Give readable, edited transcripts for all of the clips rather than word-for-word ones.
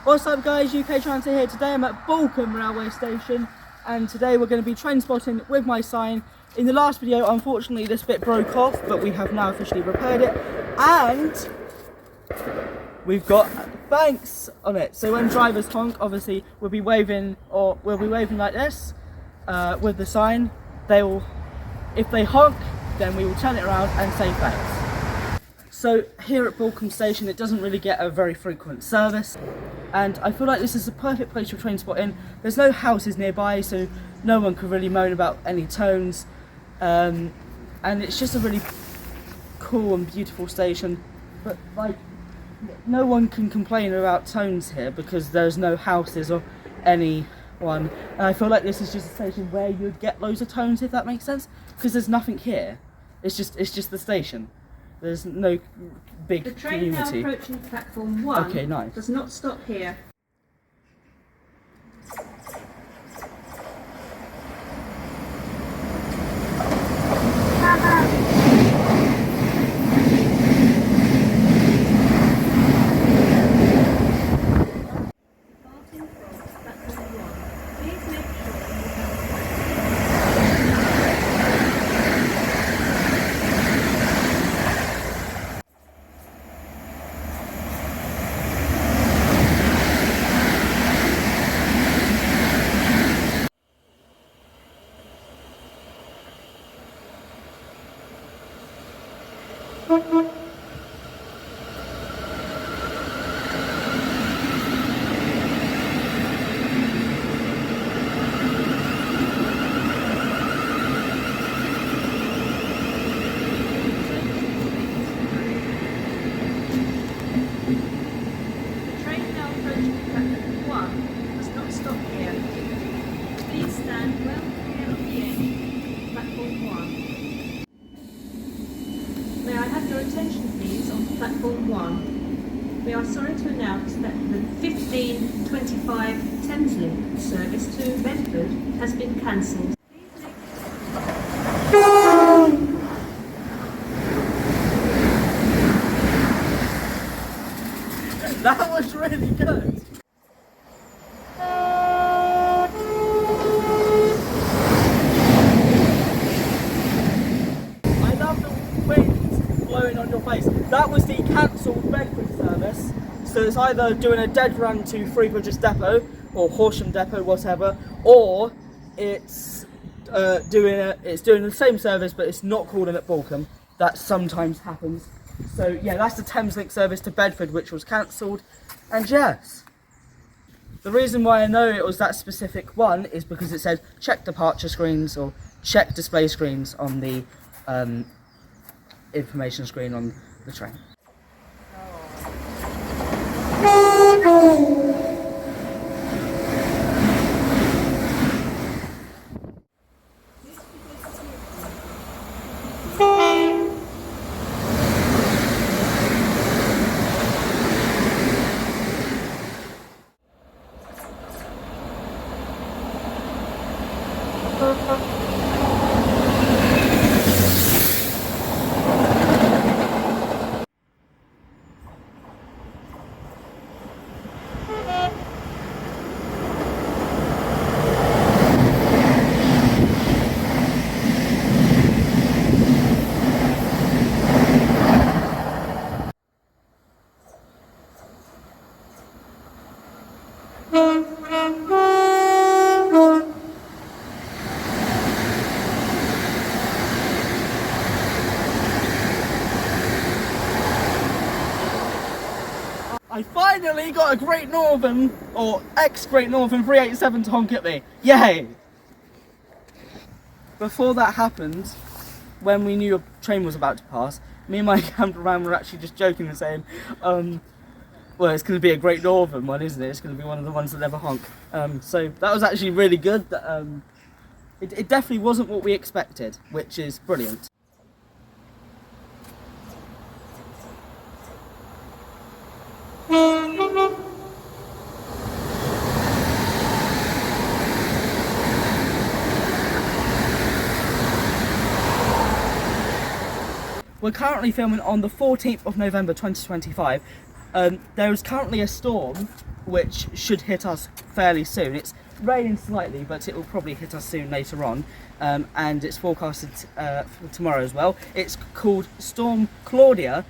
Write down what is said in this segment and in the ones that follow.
What's up guys, UKTransit here. Today I'm at Balcombe railway station and today we're going to be train spotting with my sign. In the last video unfortunately this bit broke off, but we have now officially repaired it and we've got banks on it. So when drivers honk, obviously we'll be waving like this with the sign. If they honk, then we will turn it around and say thanks. So here at Balcombe station it doesn't really get a very frequent service and I feel like this is the perfect place for train spotting. There's no houses nearby so no one could really moan about any tones, and it's just a really cool and beautiful station, but like no one can complain about tones here because there's no houses or anyone, and I feel like this is just a station where you'd get loads of tones, if that makes sense, because there's nothing here. It's just the station. There's no big The train community. now approaching platform 1 Okay, nice. does not stop here. May I have your attention please on platform 1. We are sorry to announce that the 15:25 Thameslink service to Bedford has been cancelled. That was really good. Blowing on your face. That was the cancelled Bedford service, so it's either doing a dead run to Freebridges Depot or Horsham Depot, whatever, or it's doing the same service but it's not calling at Balcombe. That sometimes happens. So yeah, that's the Thameslink service to Bedford which was cancelled. And yes, the reason why I know it was that specific one is because it said check departure screens or check display screens on the information screen on the train. I finally got a Great Northern, or ex-Great Northern 387 to honk at me. Yay! Before that happened, when we knew a train was about to pass, me and my cameraman were actually just joking and saying, well, it's going to be a Great Northern one, isn't it? It's going to be one of the ones that never honk. So that was actually really good. It definitely wasn't what we expected, which is brilliant. We're currently filming on the 14th of November 2025. There is currently a storm which should hit us fairly soon. It's raining slightly, but it will probably hit us soon later on, and it's forecasted for tomorrow as well. It's called Storm Claudia.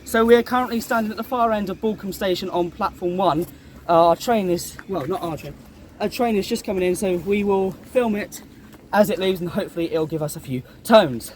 So we are currently standing at the far end of Balcombe station on platform 1. Our train is, well, not our train, a train is just coming in, so we will film it as it leaves and hopefully it'll give us a few tones.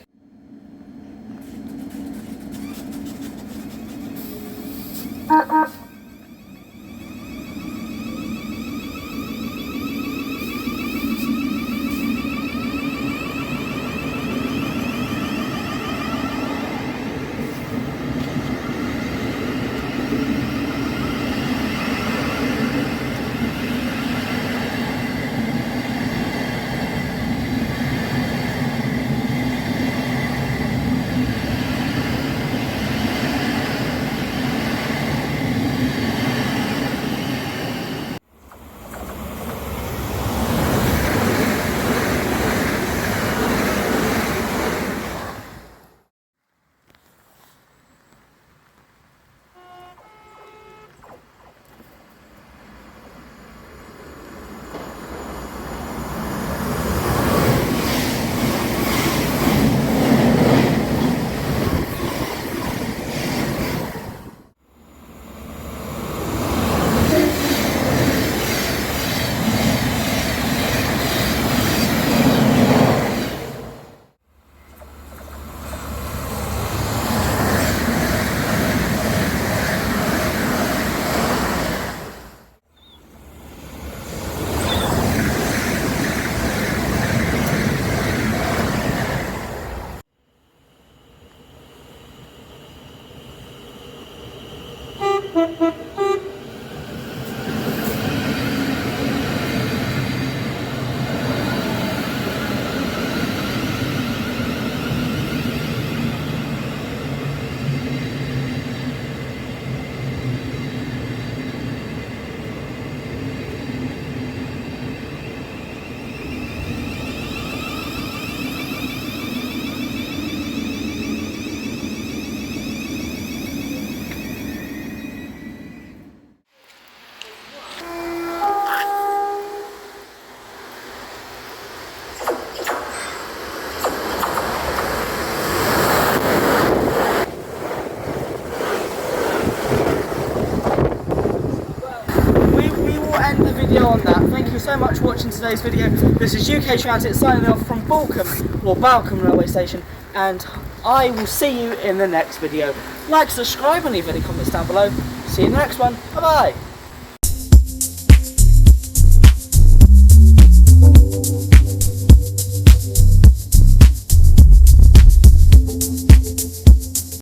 On that. Thank you so much for watching today's video. This is UKTransit signing off from Balcombe railway station, and I will see you in the next video. Like, subscribe and leave any comments down below. See you in the next one. Bye bye.